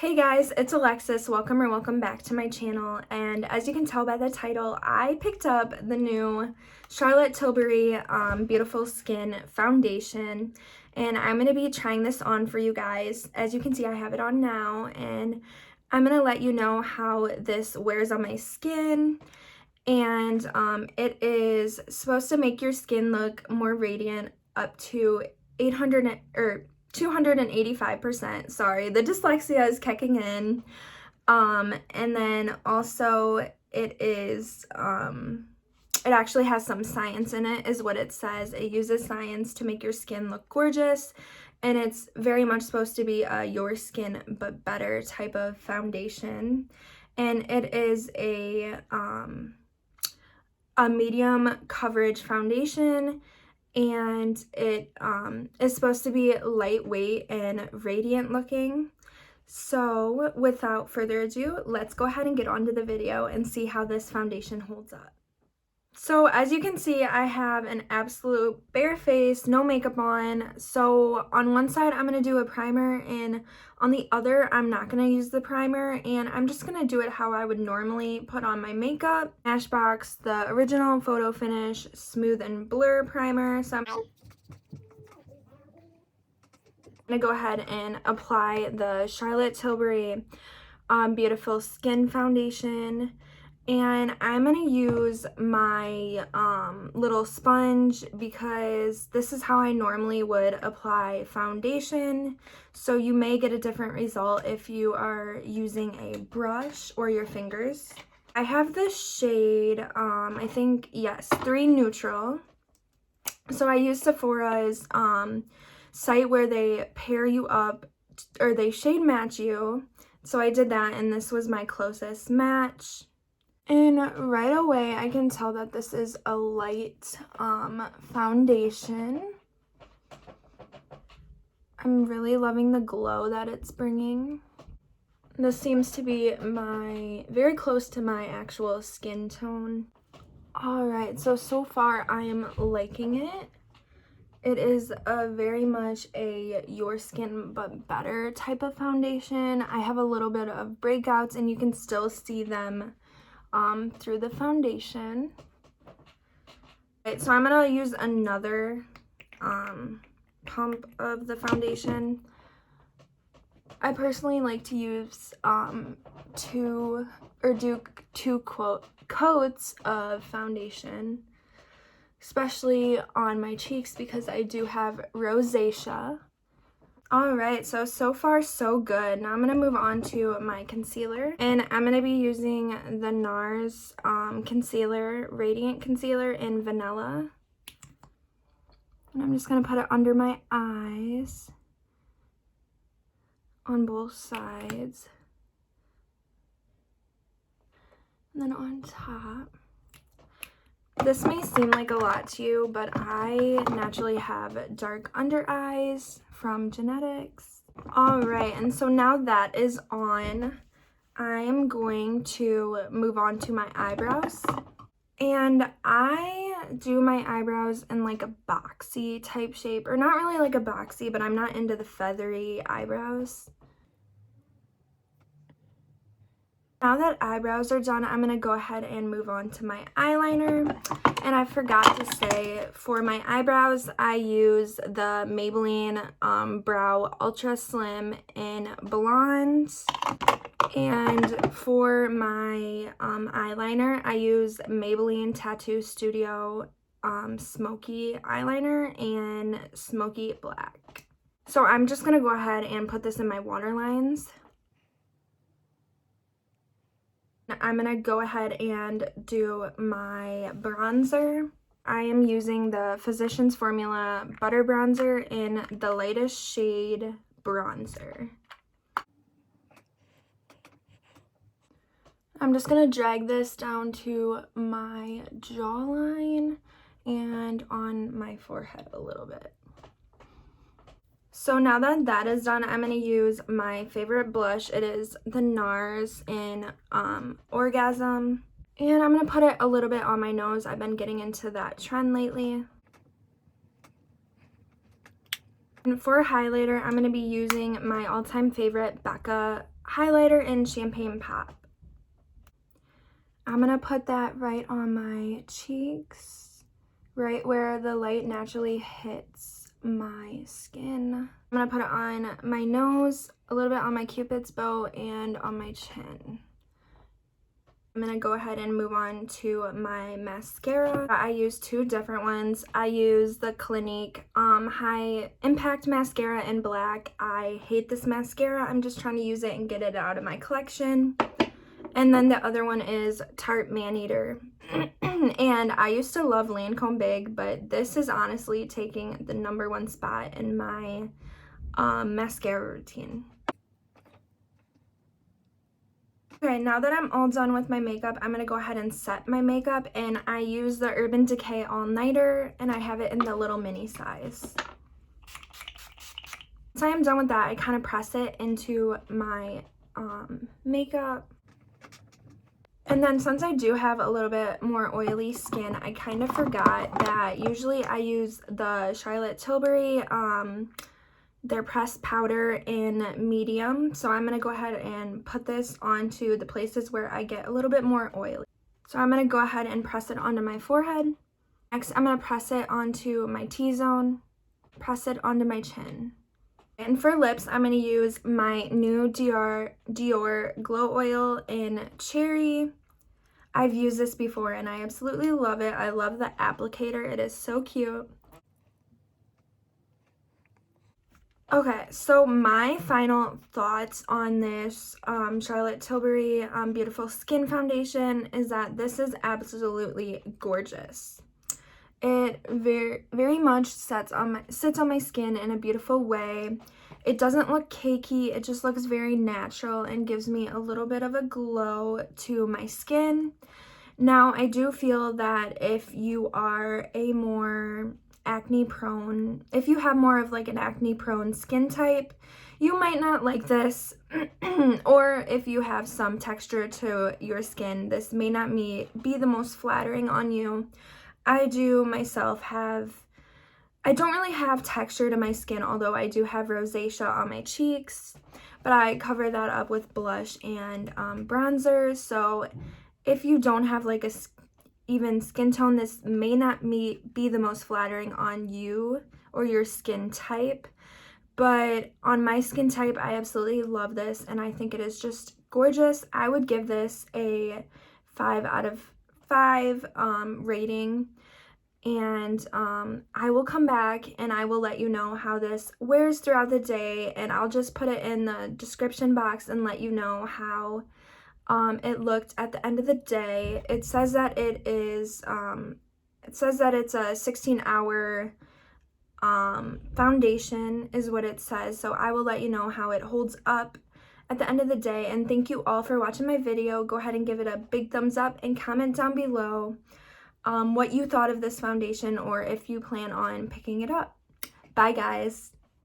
Hey guys, it's Alexis. Welcome back to my channel. And as you can tell by the title, I picked up the new Charlotte Tilbury Beautiful Skin Foundation. And I'm going to be trying this on for you guys. As you can see, I have it on now. And I'm going to let you know how this wears on my skin. And it is supposed to make your skin look more radiant up to 285%. Sorry, the dyslexia is kicking in. And then also it actually has some science in it, is what it says. It uses science to make your skin look gorgeous, and it's very much supposed to be a your skin but better type of foundation. And it is a medium coverage foundation, and it is supposed to be lightweight and radiant looking. So without further ado, let's go ahead and get on to the video and see how this foundation holds up. So as you can see, I have an absolute bare face, no makeup on. So on one side, I'm going to do a primer, and on the other, I'm not going to use the primer, and I'm just going to do it how I would normally put on my makeup. Smashbox, the original Photo Finish Smooth and Blur Primer. So I'm going to go ahead and apply the Charlotte Tilbury Beautiful Skin Foundation. And I'm going to use my little sponge because this is how I normally would apply foundation. So you may get a different result if you are using a brush or your fingers. I have this shade, I think, yes, 3 Neutral. So I use Sephora's site where they pair you up, or they shade match you. So I did that, and this was my closest match. And right away, I can tell that this is a light foundation. I'm really loving the glow that it's bringing. This seems to be very close to my actual skin tone. Alright, so far I am liking it. It is very much a your skin but better type of foundation. I have a little bit of breakouts, and you can still see them through the foundation. Right, so I'm gonna use another pump of the foundation. I personally like to use two coats of foundation, especially on my cheeks because I do have rosacea. Alright, so far so good. Now I'm going to move on to my concealer, and I'm going to be using the NARS concealer, Radiant Concealer in Vanilla. And I'm just going to put it under my eyes on both sides. And then on top. This may seem like a lot to you, but I naturally have dark under eyes from genetics. Alright, and so now that is on, I am going to move on to my eyebrows. And I do my eyebrows in like a boxy type shape, or not really like a boxy, but I'm not into the feathery eyebrows. Now that eyebrows are done, I'm going to go ahead and move on to my eyeliner. And I forgot to say, for my eyebrows, I use the Maybelline Brow Ultra Slim in Blonde. And for my eyeliner, I use Maybelline Tattoo Studio Smoky Eyeliner in Smoky Black. So I'm just going to go ahead and put this in my waterlines. I'm going to go ahead and do my bronzer. I am using the Physicians Formula Butter Bronzer in the lightest shade Bronzer. I'm just going to drag this down to my jawline and on my forehead a little bit. So now that that is done, I'm going to use my favorite blush. It is the NARS in Orgasm. And I'm going to put it a little bit on my nose. I've been getting into that trend lately. And for a highlighter, I'm going to be using my all-time favorite Becca highlighter in Champagne Pop. I'm gonna put that right on my cheeks, right where the light naturally hits my skin. I'm gonna put it on my nose, a little bit on my Cupid's bow, and on my chin. I'm gonna go ahead and move on to my mascara. I use two different ones. I use the Clinique High Impact Mascara in black. I hate this mascara. I'm just trying to use it and get it out of my collection. And then the other one is Tarte Maneater. And I used to love Lancome Big, but this is honestly taking the #1 spot in my mascara routine. Okay, now that I'm all done with my makeup, I'm going to go ahead and set my makeup, and I use the Urban Decay All Nighter, and I have it in the little mini size. Once I am done with that, I kind of press it into my makeup. And then since I do have a little bit more oily skin, I kind of forgot that usually I use the Charlotte Tilbury their pressed powder in medium. So I'm going to go ahead and put this onto the places where I get a little bit more oily. So I'm going to go ahead and press it onto my forehead. Next, I'm going to press it onto my T-zone, press it onto my chin. And for lips, I'm going to use my new Dior Glow Oil in Cherry. I've used this before and I absolutely love it. I love the applicator. It is so cute. Okay, so my final thoughts on this Charlotte Tilbury Beautiful Skin Foundation is that this is absolutely gorgeous. It very much sits on my skin in a beautiful way. It doesn't look cakey, it just looks very natural and gives me a little bit of a glow to my skin. Now, I do feel that if you are a more acne prone, if you have more of like an acne prone skin type, you might not like this. Or if you have some texture to your skin, this may not be the most flattering on you. I do myself I don't really have texture to my skin, although I do have rosacea on my cheeks, but I cover that up with blush and bronzer. So if you don't have like a even skin tone, this may not be the most flattering on you or your skin type, but on my skin type, I absolutely love this and I think it is just gorgeous. I would give this a 5 out of 5 rating, and I will come back and I will let you know how this wears throughout the day, and I'll just put it in the description box and let you know how it looked at the end of the day. It says that it's a 16-hour foundation is what it says. So I will let you know how it holds up at the end of the day. And thank you all for watching my video. Go ahead and give it a big thumbs up and comment down below what you thought of this foundation or if you plan on picking it up. Bye guys.